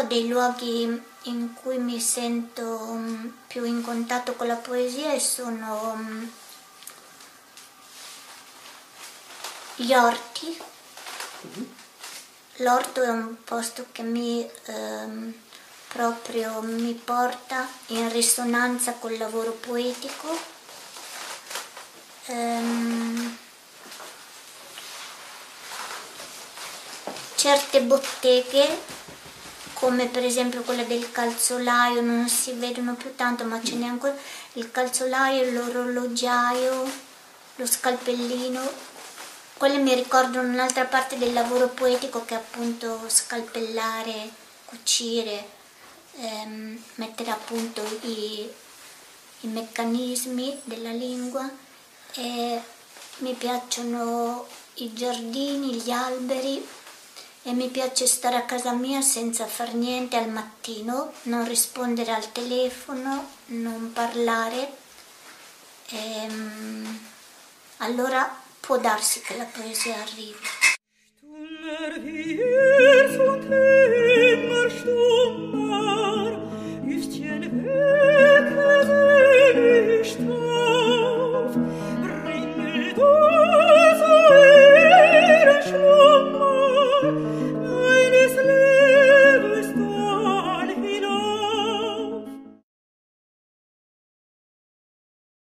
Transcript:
dei luoghi in cui mi sento più in contatto con la poesia sono gli orti. L'orto è un posto che proprio mi porta in risonanza col lavoro poetico. Certe botteghe, come per esempio quella del calzolaio, non si vedono più tanto, ma ce n'è ancora, il calzolaio, l'orologiaio, lo scalpellino. Quelle mi ricordano un'altra parte del lavoro poetico, che è appunto scalpellare, cucire, mettere a punto i meccanismi della lingua. E mi piacciono i giardini, gli alberi, e mi piace stare a casa mia senza far niente al mattino, non rispondere al telefono, non parlare. Allora può darsi che la poesia arrivi.